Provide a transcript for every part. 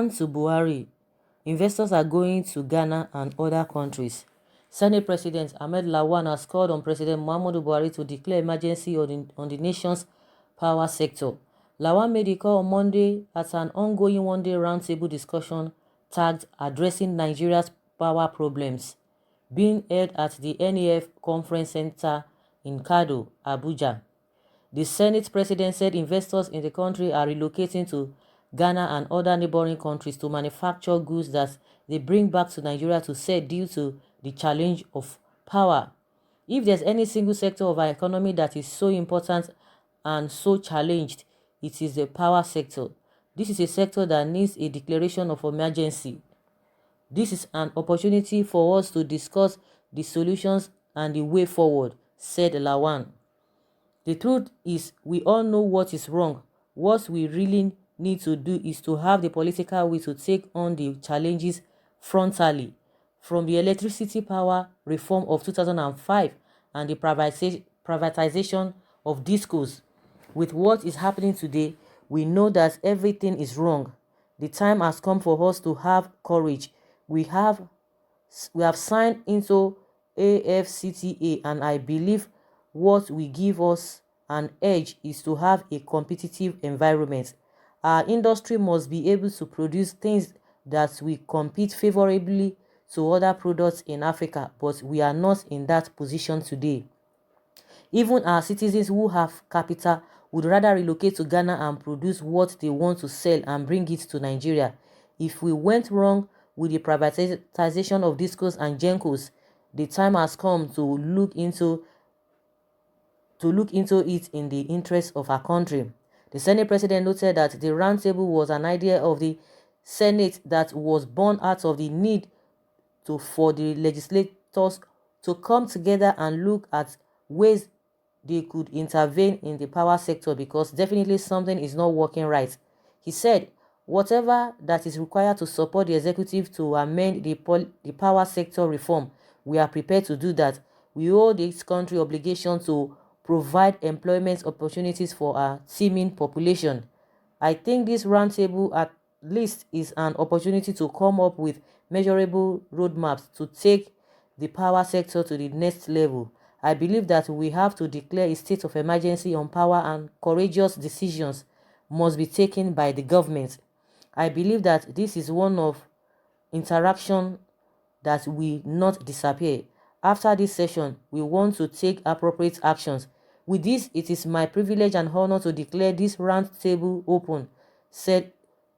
Lawan to Buhari. Investors are going to Ghana and other countries. Senate President Ahmed Lawan has called on President Muhammadu Buhari to declare emergency on the nation's power sector. Lawan made the call on Monday at an ongoing one-day roundtable discussion tagged Addressing Nigeria's Power Problems, being held at the NEF Conference Center in Kado, Abuja. The Senate President said investors in the country are relocating to Ghana and other neighboring countries to manufacture goods that they bring back to Nigeria to sell due to the challenge of power. If there's any single sector of our economy that is so important and so challenged, it is the power sector. This is a sector that needs a declaration of emergency. This is an opportunity for us to discuss the solutions and the way forward, said Lawan. The truth is, we all know what is wrong. What we really need to do is to have the political will to take on the challenges frontally. From the electricity power reform of 2005 and the privatization of discos, with what is happening today, we know that everything is wrong. The time has come for us to have courage. We have signed into AFCTA, and I believe what will give us an edge is to have a competitive environment. Our industry must be able to produce things that will compete favorably to other products in Africa, but we are not in that position today. Even our citizens who have capital would rather relocate to Ghana and produce what they want to sell and bring it to Nigeria. If we went wrong with the privatization of discos and gencos, the time has come to look into it in the interest of our country. The Senate President noted that the roundtable was an idea of the Senate that was born out of the need for the legislators to come together and look at ways they could intervene in the power sector, because definitely something is not working right. He said, whatever that is required to support the executive to amend the power sector reform, we are prepared to do that. We owe this country obligation to provide employment opportunities for our teeming population. I think this roundtable at least is an opportunity to come up with measurable roadmaps to take the power sector to the next level. I believe that we have to declare a state of emergency on power, and courageous decisions must be taken by the government. I believe that this is one of interaction that will not disappear. After this session, we want to take appropriate actions. With this, it is my privilege and honor to declare this round table open, said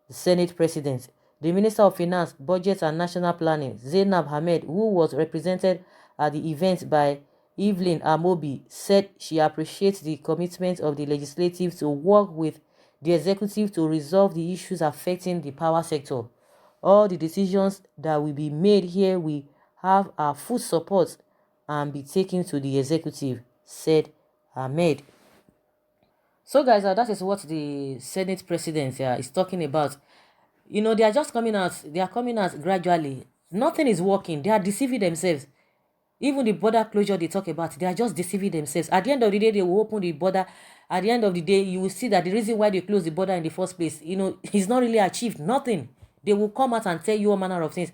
the Senate President. The Minister of Finance, Budget and National Planning, Zainab Ahmed, who was represented at the event by Evelyn Amobi, said she appreciates the commitment of the legislative to work with the executive to resolve the issues affecting the power sector. All the decisions that will be made here will have our full support and be taken to the executive, said Ahmed. So guys, that is what the Senate President is talking about. You know, they are just coming out, they are coming out gradually. Nothing is working. They are deceiving themselves. Even the border closure they talk about, they are just deceiving themselves. At the end of the day, they will open the border. At the end of the day, you will see that the reason why they closed the border in the first place, you know, is not really achieved. Nothing. They will come out and tell you all manner of things.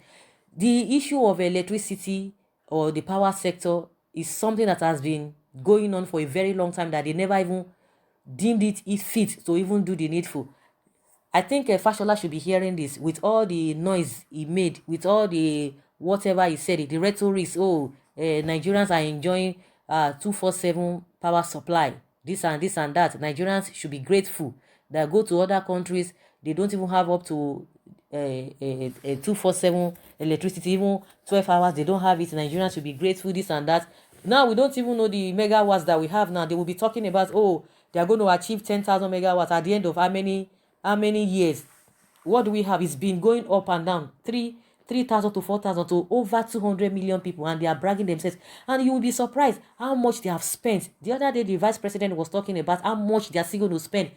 The issue of electricity or the power sector is something that has been going on for a very long time, that they never even deemed it fit to even do the needful. I think Fashola should be hearing this with all the noise he made, with all the whatever he said, the rhetoric. Nigerians are enjoying 247 power supply, this and this and that. Nigerians should be grateful that go to other countries, they don't even have up to 247 electricity, even 12 hours, they don't have it. Nigerians should be grateful, this and that. Now we don't even know the megawatts that we have now. They will be talking about, oh, they are going to achieve 10,000 megawatts at the end of how many years. What do we have? It's been going up and down, 3,000 to 4,000 to over 200 million people, and they are bragging themselves. And you will be surprised how much they have spent. The other day, the vice president was talking about how much they are still going to spend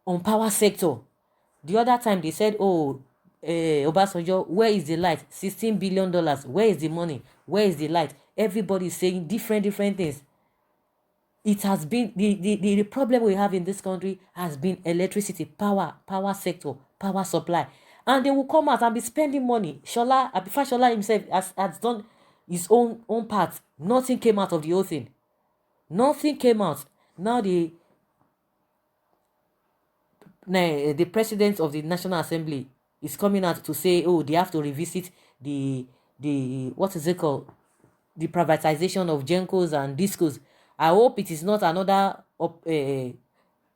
on power sector. The other time they said, oh, Obasanjo, where is the light? $16 billion. Where is the money? Where is the light? Everybody is saying different things. It has been the problem we have in this country has been electricity, power sector, power supply. And they will come out and be spending money. Shola himself has done his own part. Nothing came out of the whole thing. Nothing came out. Now the president of the National Assembly is coming out to say, oh, they have to revisit the what is it called, the privatization of Gencos and Discos. I hope it is not another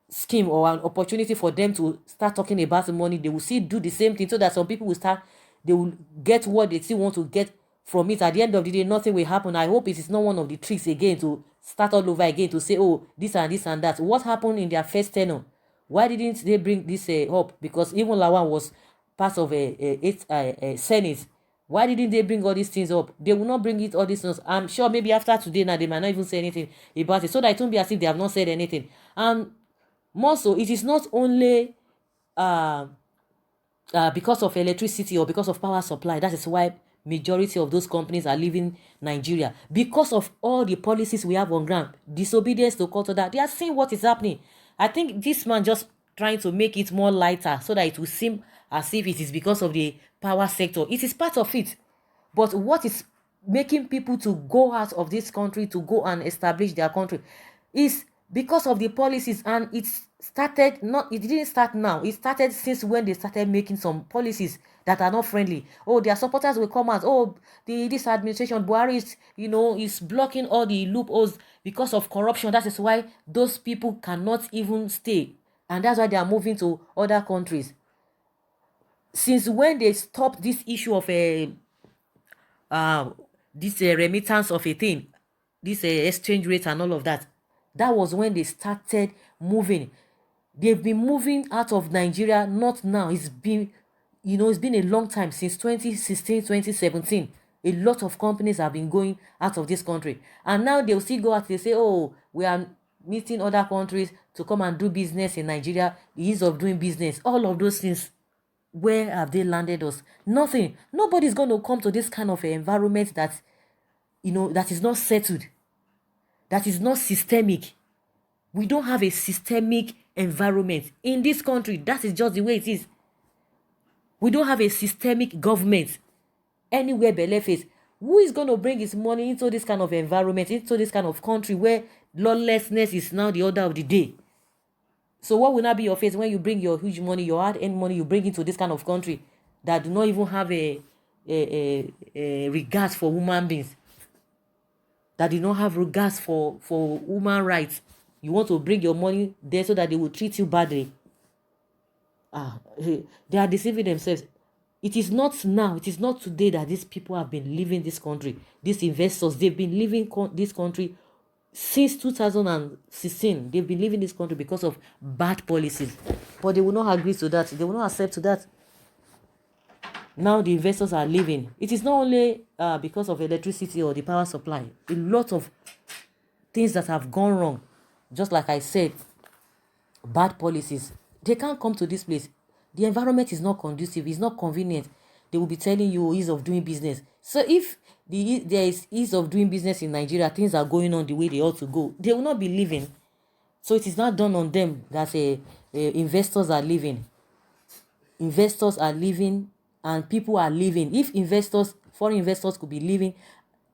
scheme or an opportunity for them to start talking about the money. They will still do the same thing, so that some people will start, they will get what they still want to get from it. At the end of the day, nothing will happen. I hope it is not one of the tricks again to start all over again to say, oh, this and this and that. What happened in their first tenure? Why didn't they bring this up? Because even Lawan was part of a Senate. Why didn't they bring all these things up? They will not bring it, all these things. I'm sure maybe after today now, they might not even say anything about it, so that it won't be as if they have not said anything. And more so, it is not only because of electricity or because of power supply. That is why majority of those companies are leaving Nigeria, because of all the policies we have on ground, disobedience to court order. They are seeing what is happening. I think this man just trying to make it more lighter so that it will seem as if it is because of the power sector. It is part of it. But what is making people to go out of this country to go and establish their country is because of the policies. And it didn't start now. It started since when they started making some policies that are not friendly. Oh, their supporters will come out. Oh, this administration, Buhari is blocking all the loopholes because of corruption. That is why those people cannot even stay. And that's why they are moving to other countries. Since when they stopped this issue of this remittance of a thing, this exchange rate and all of that, that was when they started moving. They've been moving out of Nigeria, not now. It's been a long time, since 2016, 2017. A lot of companies have been going out of this country. And now they'll still go out, they say, oh, we are meeting other countries to come and do business in Nigeria, the ease of doing business, all of those things. Where have they landed us? Nothing. Nobody's going to come to this kind of environment that is not settled, that is not systemic. We don't have a systemic environment in this country. That is just the way it is. We don't have a systemic government anywhere but left face. Who is going to bring his money into this kind of environment, into this kind of country where lawlessness is now the order of the day? So what will not be your face when you bring your huge money, your hard-earned money, you bring into this kind of country that do not even have a regard for human beings, that do not have regards for human rights? You want to bring your money there so that they will treat you badly? They are deceiving themselves. It is not now, it is not today that these people have been leaving this country. These investors, they've been leaving this country since 2016. They've been leaving this country because of bad policies. But they will not agree to that. They will not accept to that. Now the investors are leaving. It is not only because of electricity or the power supply. A lot of things that have gone wrong. Just like I said, bad policies. They can't come to this place. The environment is not conducive. It's not convenient. They will be telling you ease of doing business. So if there is ease of doing business in Nigeria, things are going on the way they ought to go, they will not be leaving. So it is not done on them that investors are leaving. Investors are leaving and people are leaving. If foreign investors could be leaving,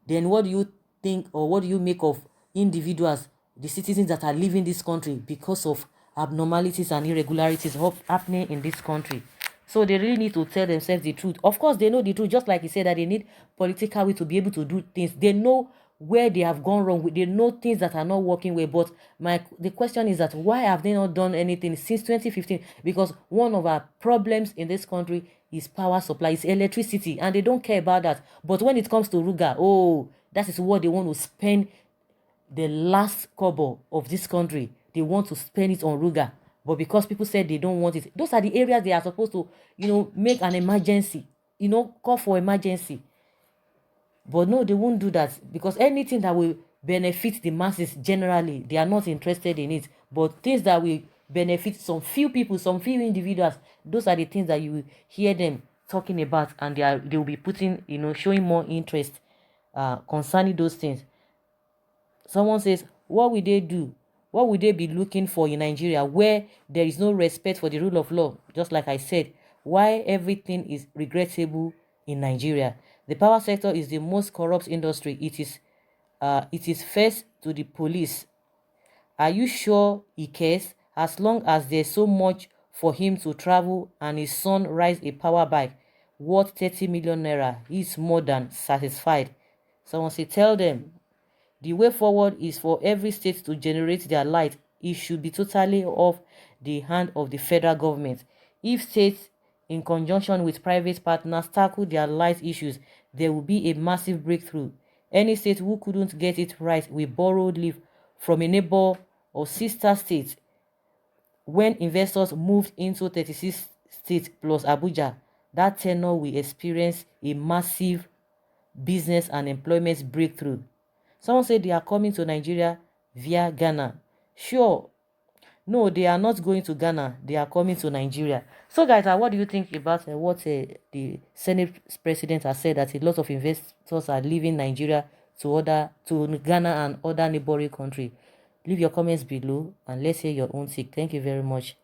then what do you think, or what do you make of individuals, the citizens that are leaving this country because of abnormalities and irregularities happening in this country? So they really need to tell themselves the truth. Of course, they know the truth, just like he said that they need political will to be able to do things. They know where they have gone wrong. They know things that are not working well. But the question is that why have they not done anything since 2015? Because one of our problems in this country is power supply, is electricity, and they don't care about that. But when it comes to Ruga, that is what they want to spend the last kobo of this country. They want to spend it on Ruga. But because people said they don't want it, those are the areas they are supposed to, make an emergency, call for emergency. But no, they won't do that, because anything that will benefit the masses generally, they are not interested in it. But things that will benefit some few people, some few individuals, those are the things that you will hear them talking about, and they will be putting, showing more interest concerning those things. Someone says, what will they do? What would they be looking for in Nigeria where there is no respect for the rule of law? Just like I said, why everything is regrettable in Nigeria. The power sector is the most corrupt industry. It is first to the police. Are you sure he cares? As long as there's so much for him to travel and his son rides a power bike worth 30 million naira, he's more than satisfied. Someone say, tell them the way forward is for every state to generate their light. It should be totally off the hand of the federal government. If states, in conjunction with private partners, tackle their light issues, there will be a massive breakthrough. Any state who couldn't get it right will borrow leave from a neighbor or sister state. When investors moved into 36 states plus Abuja, that tenure will experience a massive business and employment breakthrough. Someone said they are coming to Nigeria via Ghana. Sure. No, they are not going to Ghana. They are coming to Nigeria. So, guys, what do you think about what the Senate president has said, that a lot of investors are leaving Nigeria to Ghana and other neighboring countries? Leave your comments below and let's hear your own take. Thank you very much.